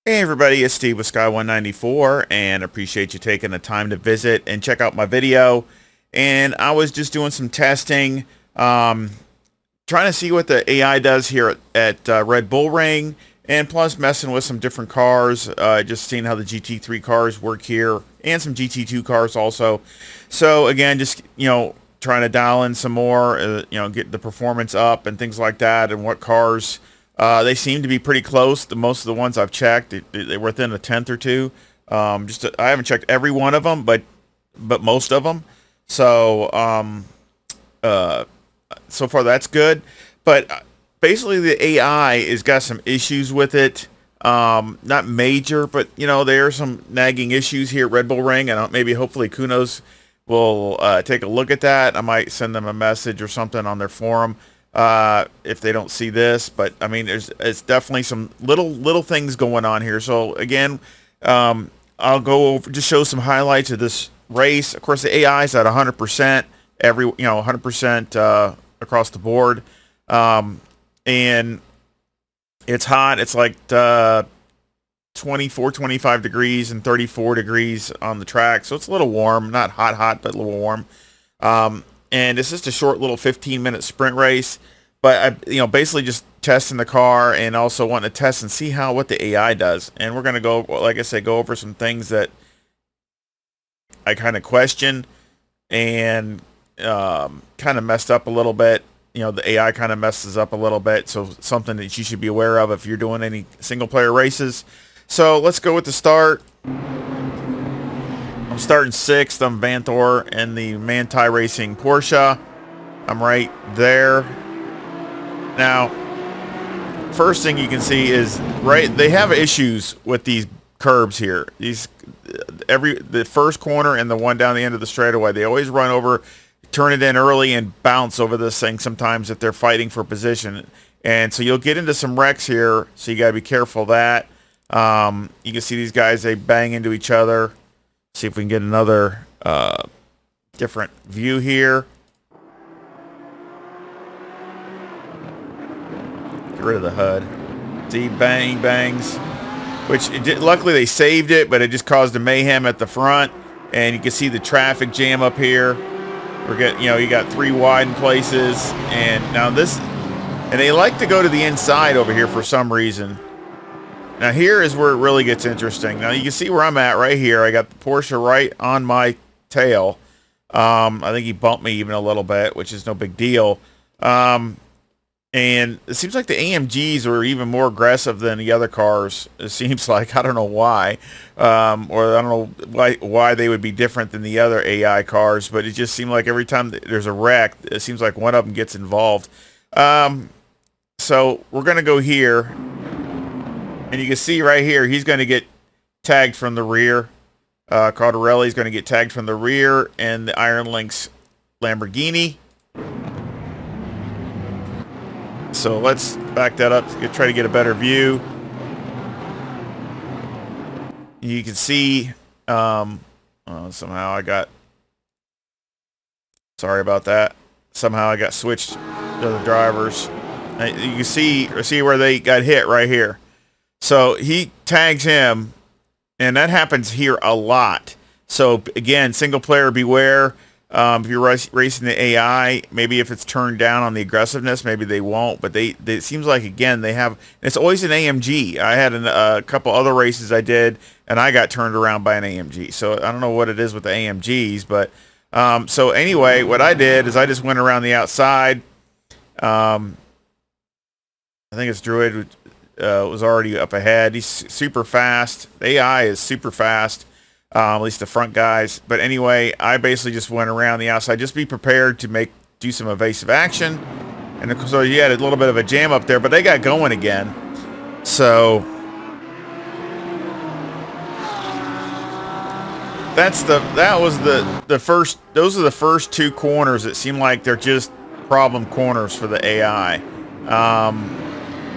Hey everybody, it's Steve with Sky194 and appreciate you taking the time to visit and check out my video. And I was just doing some testing, trying to see what the AI does here at Red Bull Ring, and plus messing with some different cars, just seeing how the GT3 cars work here and some GT2 cars also. So again, just, trying to dial in some more, get the performance up and things like that, and what cars. They seem to be pretty close. Most of the ones I've checked, they're within a tenth or two. I haven't checked every one of them, but most of them. So so far that's good. But basically, the AI has got some issues with it. Not major, but there are some nagging issues here at Red Bull Ring, and maybe hopefully Kunos will take a look at that. I might send them a message or something on their forum. If they don't see this, but I mean, it's definitely some little things going on here. So again, I'll go over, just show some highlights of this race. Of course, the AI is at 100%, 100% across the board, and it's hot. It's like 24, 25 degrees and 34 degrees on the track, so it's a little warm, not hot, but a little warm. And it's just a short little 15-minute sprint race, but I, basically just testing the car and also wanting to test and see what the AI does. And we're gonna go, like I said, go over some things that I kind of question and kind of messed up a little bit. The AI kind of messes up a little bit, so something that you should be aware of if you're doing any single-player races. So let's go with the start. I'm starting 6th. I'm Vanthor in the Manti Racing Porsche. I'm right there. Now, first thing you can see is they have issues with these curbs here. The first corner and the one down the end of the straightaway, they always run over, turn it in early, and bounce over this thing sometimes if they're fighting for position. And so you'll get into some wrecks here, so you got to be careful of that. You can see these guys, they bang into each other. See if we can get another different view here. Get rid of the HUD. See, bangs. Luckily they saved it, but it just caused a mayhem at the front. And you can see the traffic jam up here. We're getting, you got 3 wide in places, and now and they like to go to the inside over here for some reason. Now here is where it really gets interesting. Now you can see where I'm at right here. I got the Porsche right on my tail. I think he bumped me even a little bit, which is no big deal. And it seems like the AMGs are even more aggressive than the other cars. It seems like, I don't know why, or I don't know why they would be different than the other AI cars, but it just seemed like every time there's a wreck, it seems like one of them gets involved. So we're going to go here. And you can see right here, he's going to get tagged from the rear. Cardarelli's going to get tagged from the rear, and the Iron Lynx Lamborghini. So let's back that up to try to get a better view. You can see, somehow I got, sorry about that. Somehow I got switched to the drivers. You can see where they got hit right here. So he tags him, and that happens here a lot. So again, single player beware. If you're racing the AI, maybe if it's turned down on the aggressiveness, maybe they won't. But it seems like, again, they have. It's always an AMG. I had a couple other races I did, and I got turned around by an AMG. So I don't know what it is with the AMGs, but so anyway, what I did is I just went around the outside. I think it's Druid. Was already up ahead. He's super fast. The AI is super fast, at least the front guys. But anyway, I basically just went around the outside. Just be prepared to do some evasive action. And so you had a little bit of a jam up there, but they got going again. So those are the first 2 corners that seem like they're just problem corners for the AI.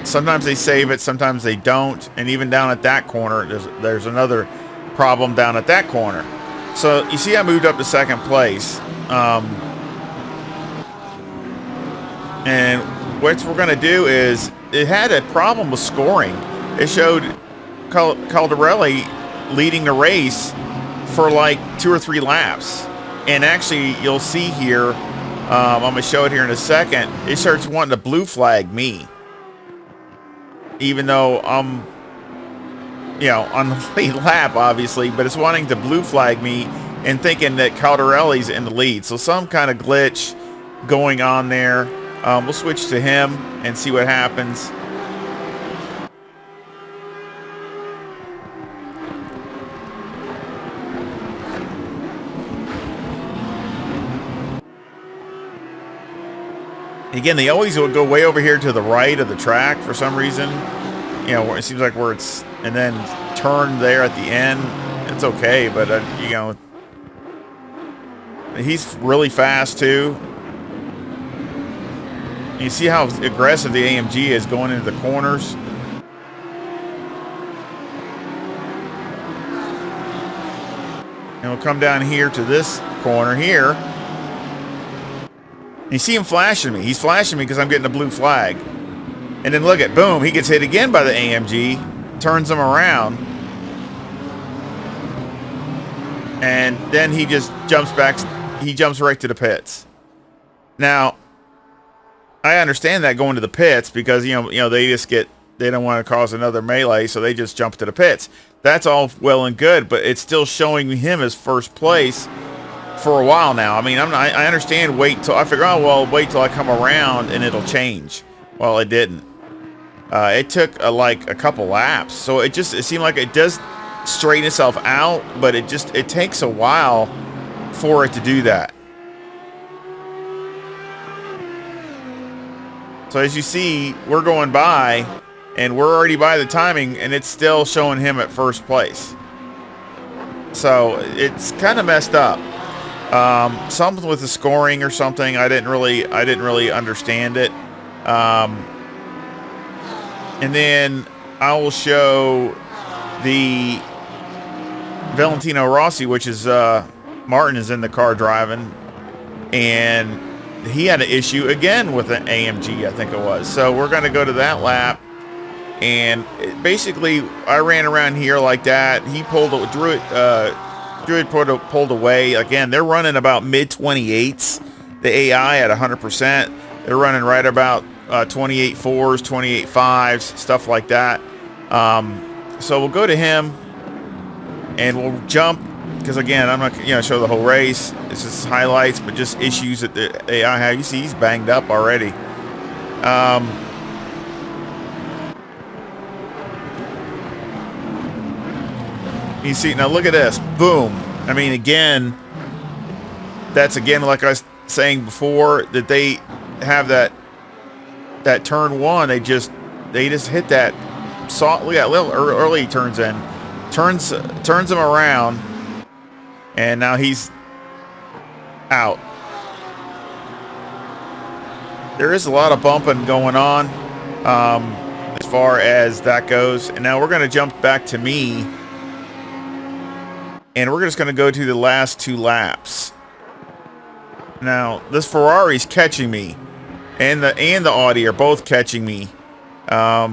Sometimes they save it, sometimes they don't, and even down at that corner, there's another problem down at that corner. So you see I moved up to 2nd place. And what we're going to do is, it had a problem with scoring. It showed Caldarelli leading the race for like 2 or 3 laps. And actually, you'll see here, I'm going to show it here in a second, it starts wanting to blue flag me. Even though I'm, you know, on the lead lap, obviously, but it's wanting to blue flag me and thinking that Caldarelli's in the lead. So some kind of glitch going on there. We'll switch to him and see what happens. Again, they always will go way over here to the right of the track for some reason. You know, it seems like where it's, and then turn there at the end. It's okay, but you know, he's really fast too. You see how aggressive the AMG is going into the corners. And we'll come down here to this corner here. You see him flashing me. He's flashing me because I'm getting a blue flag. And then look at, boom, he gets hit again by the AMG, turns him around. And then he just jumps back, he jumps right to the pits. Now, I understand that going to the pits because, you know, they just get, they don't want to cause another melee, so they just jump to the pits. That's all well and good, but it's still showing him as first place for a while now. I mean, I understand wait till, I figure, oh, well, wait till I come around and it'll change. Well, it didn't. It took like a couple laps. So it seemed like it does straighten itself out, but it takes a while for it to do that. So as you see, we're going by and we're already by the timing and it's still showing him at first place. So it's kind of messed up. Something with the scoring or something. I didn't really understand it. And then I will show the Valentino Rossi, which is Martin is in the car driving, and he had an issue again with an AMG, I think it was. So we're going to go to that lap, and basically I ran around here like that. He pulled Druid pulled away. Again, they're running about mid-28s. The AI at 100%. They're running right about 28 4s, 28 5s, stuff like that. So we'll go to him, and we'll jump, because again, I'm not going to show the whole race. It's just highlights, but just issues that the AI have. You see he's banged up already. You see, now look at this. Boom. I mean, again, that's again, like I was saying before, that they have that turn one. They just hit that. Look at little early turns in. Turns him around. And now he's out. There is a lot of bumping going on as far as that goes. And now we're going to jump back to me. And we're just going to go to the last 2 laps. Now, this Ferrari's catching me. And the Audi are both catching me. So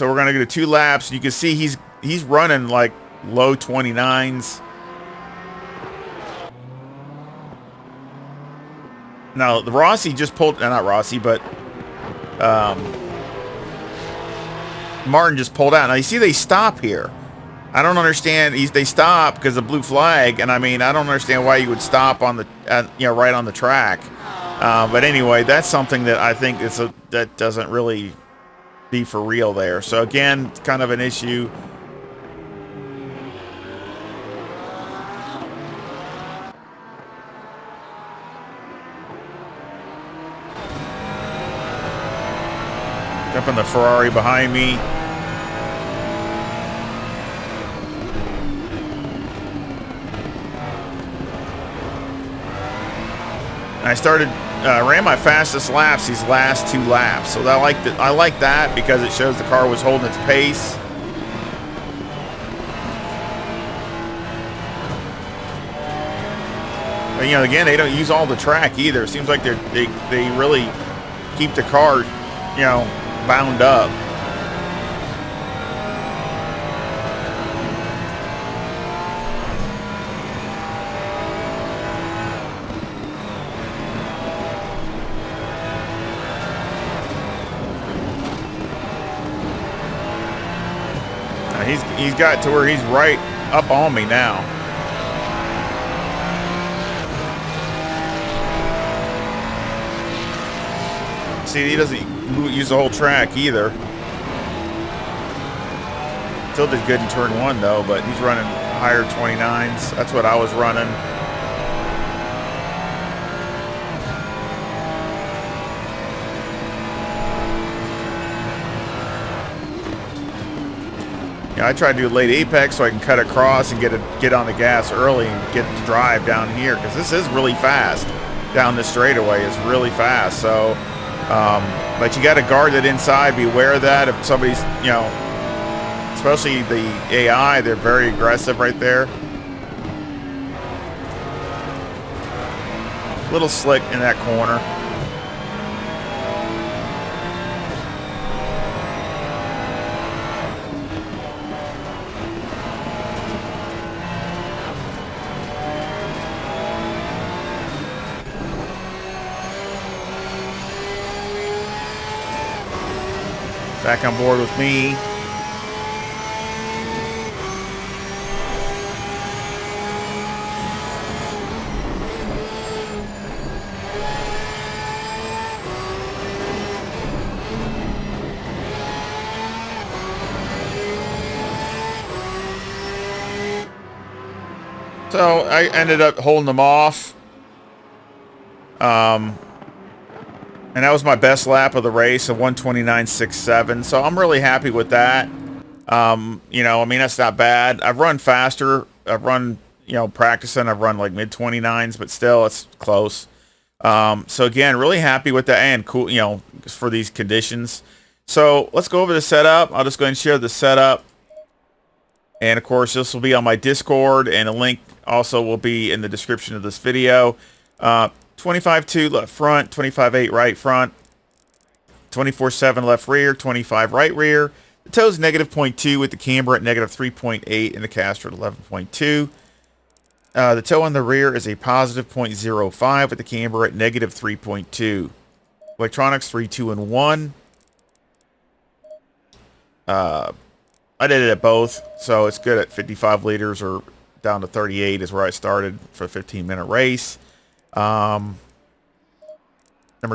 we're going to go to 2 laps. You can see he's running like low 29s. Now, the Rossi just pulled, not Rossi, but Martin just pulled out. Now, you see they stop here. I don't understand. They stop because of blue flag, and I mean, I don't understand why you would stop on the, right on the track. But anyway, that's something that I think that doesn't really be for real there. So again, it's kind of an issue. Jumping the Ferrari behind me. I ran my fastest laps these last 2 laps, so I like that because it shows the car was holding its pace. But again, they don't use all the track either. It seems like they really keep the car, bound up. he's got to where he's right up on me now. See, he doesn't use the whole track either. Still did good in turn 1 though, but he's running higher 29s. That's what I was running. Yeah, I try to do late apex so I can cut across and get on the gas early and get to drive down here, because this is really fast. Down this straightaway is really fast. So, but you got to guard it inside. Be aware of that. If somebody's, you know, especially the AI, they're very aggressive right there. Little slick in that corner. Back on board with me. So I ended up holding them off. And that was my best lap of the race, a 1:29.67. So I'm really happy with that. You know, I mean, that's not bad. I've run faster. I've run, you know, practicing. I've run like mid-29s, but still, it's close. So again, really happy with that, and cool, you know, for these conditions. So let's go over the setup. I'll just go ahead and share the setup. And of course, this will be on my Discord, and a link also will be in the description of this video. 25.2 left front, 25.8 right front, 24.7 left rear, 25 right rear. The toe's negative 0.2 with the camber at negative 3.8 and the caster at 11.2. The toe on the rear is a positive 0.05 with the camber at negative 3.2. Electronics 3, 2, and 1. I did it at both, so it's good at 55 liters or down to 38 is where I started for a 15-minute race. Number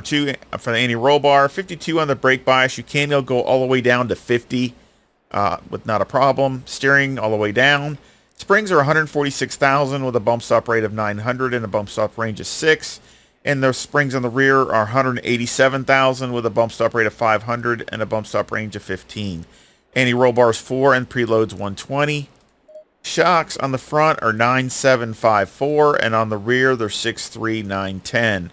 2 for the anti-roll bar, 52 on the brake bias. You can go all the way down to 50 with not a problem. Steering all the way down. Springs are 146,000 with a bump stop rate of 900 and a bump stop range of 6. And the springs on the rear are 187,000 with a bump stop rate of 500 and a bump stop range of 15. Anti-roll bars 4 and preloads 120. Shocks on the front are 9754 and on the rear they're 63910.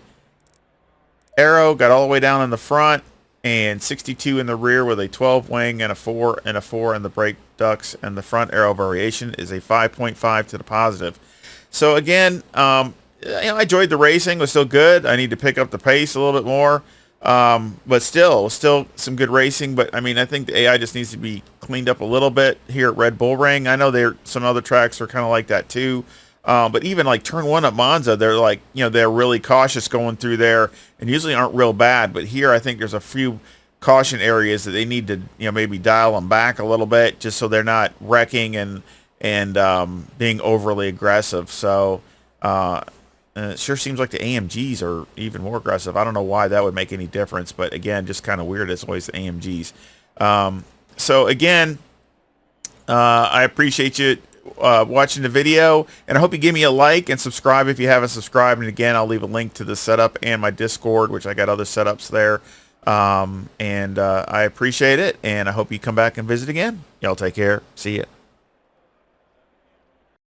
Aero got all the way down in the front and 62 in the rear with a 12 wing and a 4 and a 4 in the brake ducts, and the front aero variation is a 5.5 to the positive. So again, you know, I enjoyed the racing. It was still good. I need to pick up the pace a little bit more. But still some good racing. But I mean, I think the AI just needs to be cleaned up a little bit here at Red Bull Ring. I know some other tracks are kind of like that too. But even like turn 1 at Monza, they're like, you know, they're really cautious going through there and usually aren't real bad. But here I think there's a few caution areas that they need to, you know, maybe dial them back a little bit just so they're not wrecking and being overly aggressive. So, and it sure seems like the AMGs are even more aggressive. I don't know why that would make any difference, but again, just kind of weird. It's always the AMGs. So again, I appreciate you watching the video, and I hope you give me a like and subscribe if you haven't subscribed. And again, I'll leave a link to the setup and my Discord, which I got other setups there. I appreciate it, and I hope you come back and visit again. Y'all take care. See ya.